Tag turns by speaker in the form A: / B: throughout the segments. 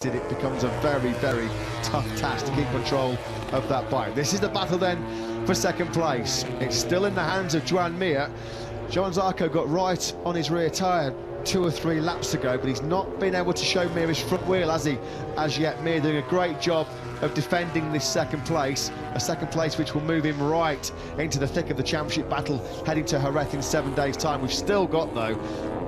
A: it becomes a very, very tough task to keep control of that bike. This is the battle then for second place. It's still in the hands of Joan Mir. Joan Zarco got right on his rear tyre 2 or 3 laps ago, but he's not been able to show Mir his front wheel, has he, as yet. Mir doing a great job of defending this second place, a second place which will move him right into the thick of the championship battle heading to Jerez in 7 days' time. We've still got, though,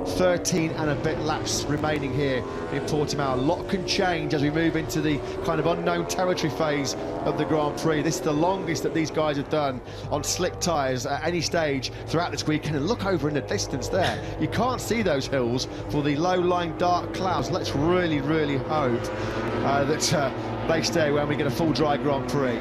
A: 13 and a bit laps remaining here in Portimao. A lot can change as we move into the kind of unknown territory phase of the Grand Prix. This is the longest that these guys have done on slick tyres at any stage throughout this weekend. And look over in the distance there, you can't see those hills for the low-lying dark clouds. Let's really, really hope that they stay when we get a full dry Grand Prix.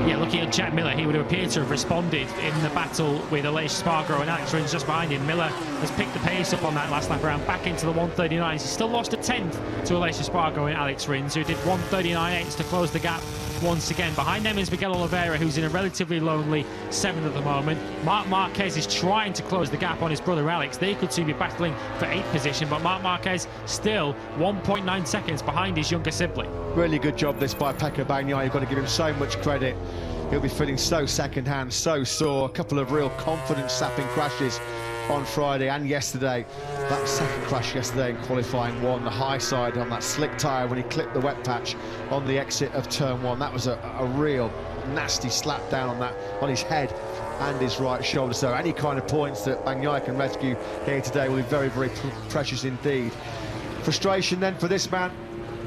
B: Yeah, looking at Jack Miller, he would appear to have responded in the battle with Aleix Spargaro and Alex Rins just behind him. Miller has picked the pace up on that last lap around, back into the 139s. He's still lost a tenth to Aleix Spargaro and Alex Rins, who did 139.8 to close the gap once again. Behind them is Miguel Oliveira, who's in a relatively lonely 7th at the moment. Marc Marquez is trying to close the gap on his brother Alex. They could soon be battling for 8th position, but Marc Marquez still 1.9 seconds behind his younger sibling. Really good job this by Pecco Bagnaia. You've got to give him so much credit. He'll be feeling so second-hand, so sore. A couple of real confidence-sapping crashes on Friday and yesterday. That second crash yesterday in qualifying 1, the high side on that slick tyre when he clipped the wet patch on the exit of turn 1. That was a real nasty slap down on his head and his right shoulder. So any kind of points that Bagnaia can rescue here today will be very, very precious indeed. Frustration then for this man,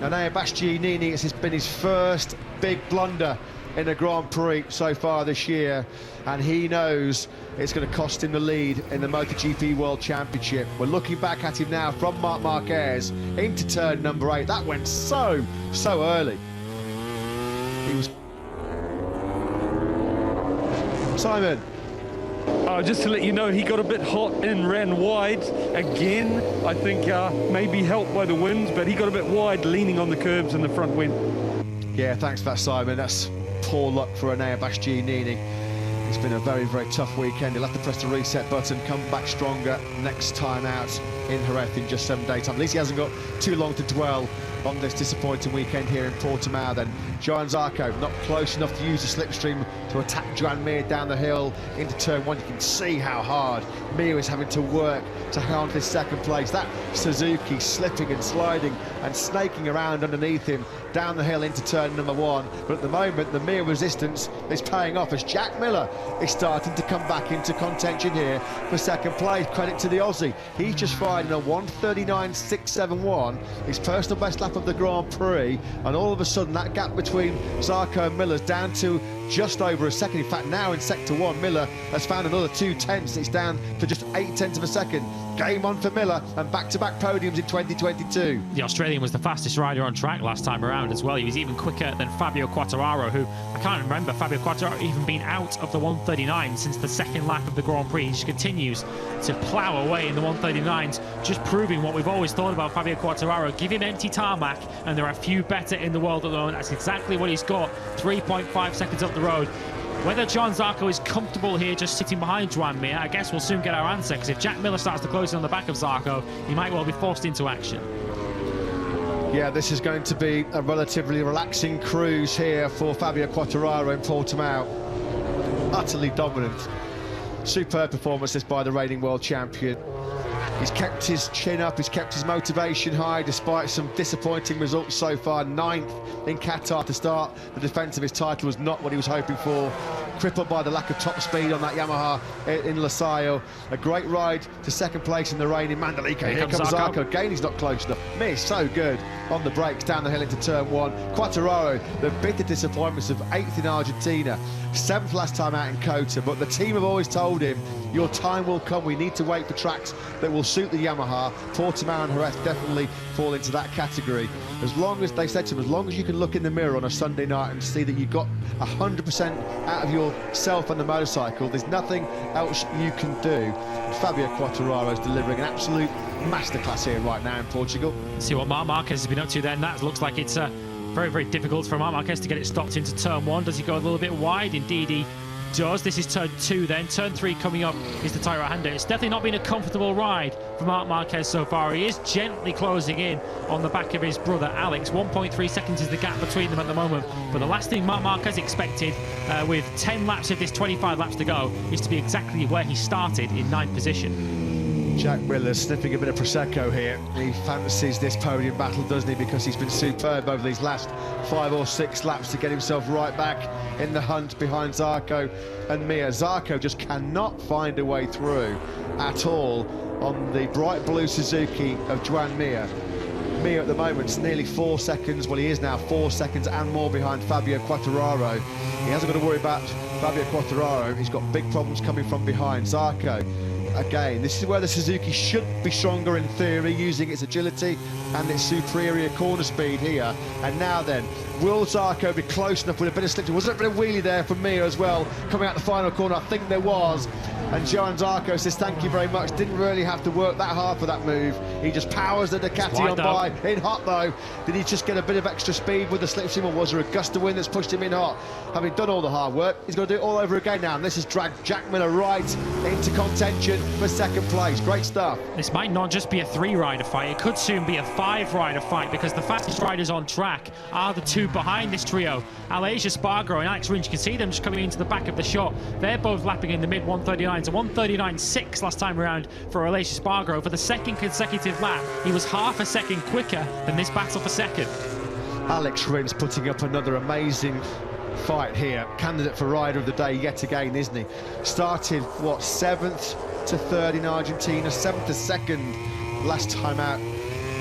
B: Enea Bastianini. It's been his first big blunder in a Grand Prix so far this year, and he knows it's going to cost him the lead in the MotoGP World Championship. We're looking back at him now from Marc Marquez into turn number 8. That went so early. He was... Simon.
C: Just to let you know, he got a bit hot and ran wide again. I think maybe helped by the wind, but he got a bit wide, leaning on the curbs in the front wind.
A: Yeah, thanks for that, Simon. That's poor luck for Enea Bastianini. It's been a very, very tough weekend. He'll have to press the reset button, come back stronger next time out in Jerez in just 7 days' time. At least he hasn't got too long to dwell on this disappointing weekend here in Portimao then. Joan Zarco not close enough to use the slipstream to attack Joan Mir down the hill into turn 1. You can see how hard Mir is having to work to hang on to this second place. That Suzuki slipping and sliding and snaking around underneath him down the hill into turn number 1. But at the moment, the Mir resistance is paying off as Jack Miller is starting to come back into contention here for second place. Credit to the Aussie. He's just fired in a 1:39.671, his personal best lap of the Grand Prix, and all of a sudden that gap between Zarco and Miller's down to just over a second. In fact, now in sector 1, Miller has found another 2 tenths. It's down to just 8 tenths of a second. Game on for Miller and back-to-back podiums in 2022.
B: The Australian was the fastest rider on track last time around as well. He was even quicker than Fabio Quartararo, who I can't remember Fabio Quartararo even been out of the 139 since the second lap of the Grand Prix. He just continues to plough away in the 139s, just proving what we've always thought about Fabio Quartararo. Give him empty tarmac and there are few better in the world at the moment. That's exactly what he's got, 3.5 seconds up the road. Whether Joan Zarco is comfortable here just sitting behind Joan Mir, I guess we'll soon get our answer, because if Jack Miller starts to close in on the back of Zarco, he might well be forced into action.
A: Yeah, this is going to be a relatively relaxing cruise here for Fabio Quartararo in Portimao. Utterly dominant. Superb performances by the reigning world champion. He's kept his chin up, he's kept his motivation high despite some disappointing results so far. 9th in Qatar to start. The defence of his title was not what he was hoping for. Crippled by the lack of top speed on that Yamaha in Losail. A great ride to second place in the rain in Mandalika. Here comes Zarco. Again, he's not close enough. Mir so good on the brakes down the hill into turn 1. Quartararo, the bitter disappointments of 8th in Argentina, 7th last time out in Kota, but the team have always told him, your time will come. We need to wait for tracks that will suit the Yamaha. Portimao and Jerez definitely fall into that category. As long as, they said to him, as long as you can look in the mirror on a Sunday night and see that you got 100% out of yourself and the motorcycle, there's nothing else you can do. And Fabio Quartararo is delivering an absolute masterclass here right now in Portugal.
B: See what Marc Marquez has been up to then. That looks like it's very, very difficult for Marc Marquez to get it stopped into turn 1. Does he go a little bit wide? Indeed, he does. This is turn 2 then. Turn 3 coming up is the tight right-hander. It's definitely not been a comfortable ride for Marc Marquez so far. He is gently closing in on the back of his brother Alex. 1.3 seconds is the gap between them at the moment. But the last thing Marc Marquez expected with 10 laps of this 25 laps to go is to be exactly where he started in 9th position.
A: Jack Miller sniffing a bit of Prosecco here. He fancies this podium battle, doesn't he? Because he's been superb over these last 5 or 6 laps to get himself right back in the hunt behind Zarco and Mir. Zarco just cannot find a way through at all on the bright blue Suzuki of Joan Mir. Mir at the moment is nearly 4 seconds, well he is now 4 seconds and more behind Fabio Quartararo. He hasn't got to worry about Fabio Quartararo, he's got big problems coming from behind. Zarco, again, this is where the Suzuki should be stronger in theory, using its agility and its superior corner speed here. And now then, will Zarco be close enough with a bit of slip? Was there a bit of wheelie there from Mir as well, coming out the final corner? I think there was. And Joan Zarco says thank you very much. Didn't really have to work that hard for that move. He just powers the Ducati on by. In hot though. Did he just get a bit of extra speed with the slipstream, or was there a gust of wind that's pushed him in hot? Having done all the hard work, he's got to do it all over again now. And this has dragged Jack Miller right into contention for 2nd place. Great stuff. This
B: might not just be a 3-rider fight. It could soon be a 5-rider fight, because the fastest riders on track are the 2 behind this trio. Aleix Espargaro and Alex Rins, you can see them just coming into the back of the shot. They're both lapping in the mid 139s. A 139.6 last time around for Aleix Espargaro. For the 2nd consecutive lap, he was half a second quicker than this battle for 2nd. Alex Rins putting up another amazing fight here. Candidate for Rider of the Day yet again, isn't he? Started, what, 7th to 3rd in Argentina, 7th to 2nd last time out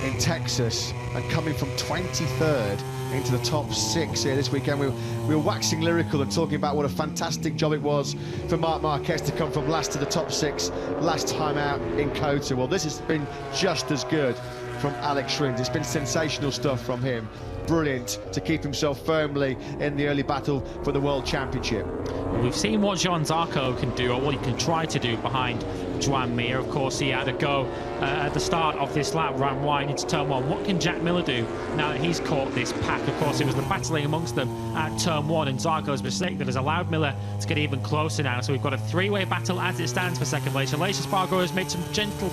B: in Texas, and coming from 23rd into the top 6 here this weekend. We were waxing lyrical and talking about what a fantastic job it was for Marc Marquez to come from last to the top 6 last time out in COTA. Well, this has been just as good from Alex Rins. It's been sensational stuff from him. Brilliant to keep himself firmly in the early battle for the World Championship. Well, we've seen what Joan Zarco can do, or what he can try to do behind Joan Mir. Of course, he had a go at the start of this lap, ran wide into turn 1. What can Jack Miller do now that he's caught this pack? Of course, it was the battling amongst them at turn 1, and Zarco's mistake that has allowed Miller to get even closer now. So we've got a 3-way battle as it stands for 2nd place. Aleix Espargaro has made some gentle